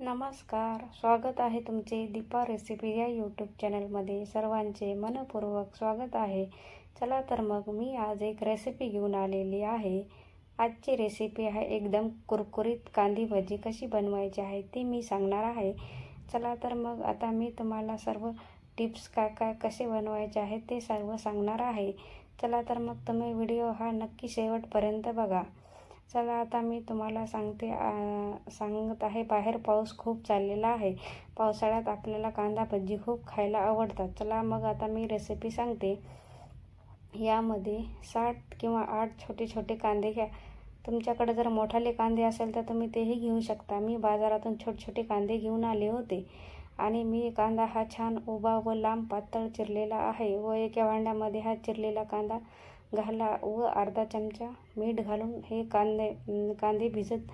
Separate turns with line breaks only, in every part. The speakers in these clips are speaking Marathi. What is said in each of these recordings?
नमस्कार, स्वागत आहे तुमचे दीपा रेसिपी या यूट्यूब चॅनलमध्ये. सर्वांचे मनपूर्वक स्वागत आहे. चला तर मग मी आज एक रेसिपी घेऊन आलेली आहे. आजची रेसिपी आहे एकदम कुरकुरीत कांदी भजी कशी बनवायची आहे ती मी सांगणार आहे. चला तर मग आता मी तुम्हाला सर्व टिप्स काय कसे बनवायचे आहे ते सर्व सांगणार आहे. चला तर मग तुम्ही व्हिडिओ हा नक्की शेवटपर्यंत बघा. चला आता मी तुम्हाला सांगत आहे. बाहेर पाऊस खूप चाललेला आहे. पावसाळ्यात आपल्याला कांदा भजी खूप खायला आवडतात. चला मग आता मी रेसिपी सांगते. यामध्ये 7 किंवा 8 छोटे छोटे कांदे घ्या. तुमच्याकडे जर मोठाले कांदे असेल तर तुम्ही तेही घेऊ शकता. मी बाजारातून छोटे छोटे कांदे घेऊन आले होते आणि मी कांदा हा छान उभा व लांब पातळ चिरलेला आहे व एका भांड्यामध्ये हा चिरलेला कांदा घाला व अर्धा चमचा मीठ घालून हे कांदे भिजत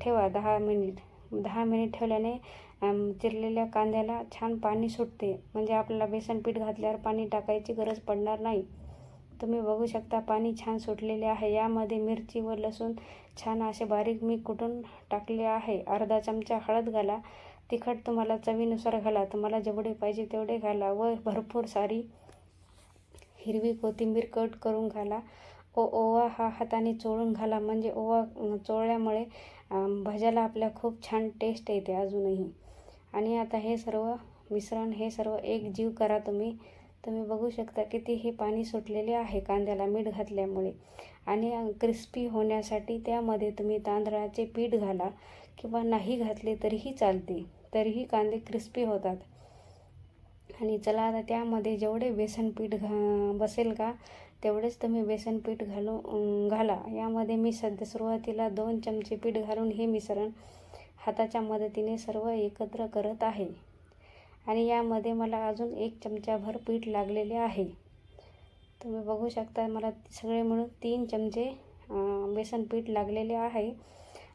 ठेवा 10 मिनिट. 10 मिनिट ठेवल्याने चिरलेल्या कांद्याला छान पाणी सुटते. म्हणजे आपल्याला बेसन पीठ घातल्यावर पाणी टाकायची गरज पडणार नाही. तुम्ही बघू शकता पाणी छान सुटलेले आहे. यामध्ये मिरची व लसूण छान असे बारीक मी कुटून टाकले आहे. अर्धा चमचा हळद घाला. तिखट तुम्हाला चवीनुसार घाला. तुम्हाला जेवढे पाहिजे तेवढे घाला व भरपूर सारी हिरवी कोथिंबीर कट करून घाला. ओवा हा हाताने चोळून घाला. म्हणजे ओवा चोळल्यामुळे भज्याला आपल्या खूप छान टेस्ट येते अजूनही. आणि आता हे सर्व मिश्रण हे सर्व एकजीव करा. तुम्ही बघू शकता किती हे पाणी सुटलेले आहे कांद्याला मीठ घातल्यामुळे. आणि क्रिस्पी होण्यासाठी त्यामध्ये तुम्ही तांदळाचे पीठ घाला किंवा नाही घातले तरीही चालते. तरीही कांदे क्रिस्पी होतात. आणि चला आता त्यामध्ये जेवढे बेसन पीठ बसेल का तेवढेच तुम्ही बेसन पीठ घाला. यामध्ये मी सुरुवातीला 2 चमचे पीठ घालून हे मिश्रण हाताच्या मदतीने सर्व एकत्र करत आहे. आणि यामध्ये मला अजून 1 चमचाभर पीठ लागलेले आहे. तुम्ही बघू शकता मला सगळे मिळून 3 चमचे बेसन पीठ लागलेले आहे.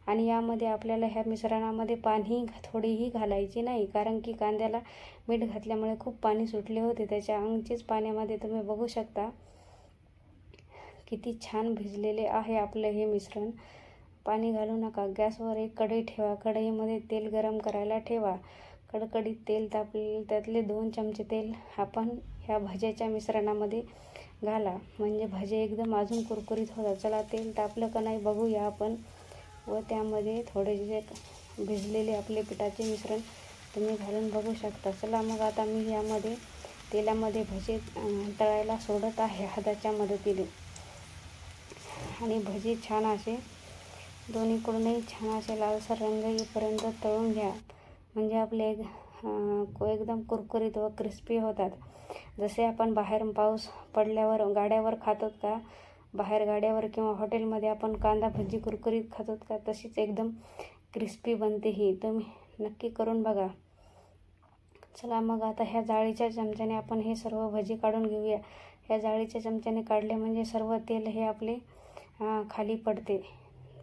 आणि यामध्ये आपल्याला ह्या मिश्रणामध्ये पाणी थोडीही घालायची नाही, कारण की कांद्याला मीठ घातल्यामुळे खूप पाणी सुटले होते. त्याच्या अंगचीच पाण्यामध्ये तुम्ही बघू शकता किती छान भिजलेले आहे आपलं हे मिश्रण. पाणी घालू नका. गॅसवर एक कढई ठेवा. कढईमध्ये तेल गरम करायला ठेवा. कडकडीत तेल तापले त्यातले 2 चमचे तेल आपण ह्या भज्याच्या मिश्रणामध्ये घाला. म्हणजे भजे एकदम अजून कुरकुरीत होतात. चला तेल तापलं का नाही बघूया आपण. व त्यामध्ये थोडेसे भिजलेले आपले पिठाचे मिश्रण तुम्ही घालून बघू शकता. चला मग आता मी यामध्ये तेलामध्ये भजे तळायला सोडत आहे हाताच्या मदतीने. आणि भजे छान असे दोन्हीकडूनही छान असे लालसर रंग येईपर्यंत तळून घ्या. म्हणजे आपले एकदम कुरकुरीत व क्रिस्पी होतात. जसे आपण बाहेर पाऊस पडल्यावर गाड्यावर खातो का, बाहेर गाड्यावर किंवा हॉटेलमध्ये आपण कांदा भजी कुरकुरीत खातो का, तशीच एकदम क्रिस्पी बनते ही. तुम्ही नक्की करून बघा. चला मग आता ह्या जाळीच्या चमच्याने आपण हे सर्व भजी काढून घेऊया. ह्या जाळीच्या चमच्याने काढले म्हणजे सर्व तेल हे आपले खाली पडते.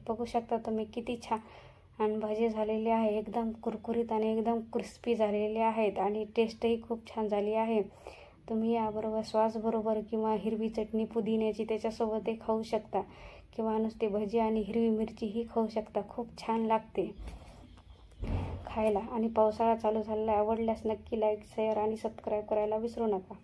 बघू शकता तुम्ही किती छान भजी झालेले आहे. एकदम कुरकुरीत आणि एकदम क्रिस्पी झालेले आहेत आणि टेस्टही खूप छान झाली आहे. तुम्ही याबरोबर सॉसबरोबर किंवा हिरवी चटणी पुदिन्याची त्याच्यासोबतही खाऊ शकता किंवा नुसती भजी आणि हिरवी मिरचीही खाऊ शकता. खूप छान लागते खायला. आणि पावसाळा चालू झालेला आवडल्यास नक्की लाईक, शेअर आणि सबस्क्राईब करायला विसरू नका.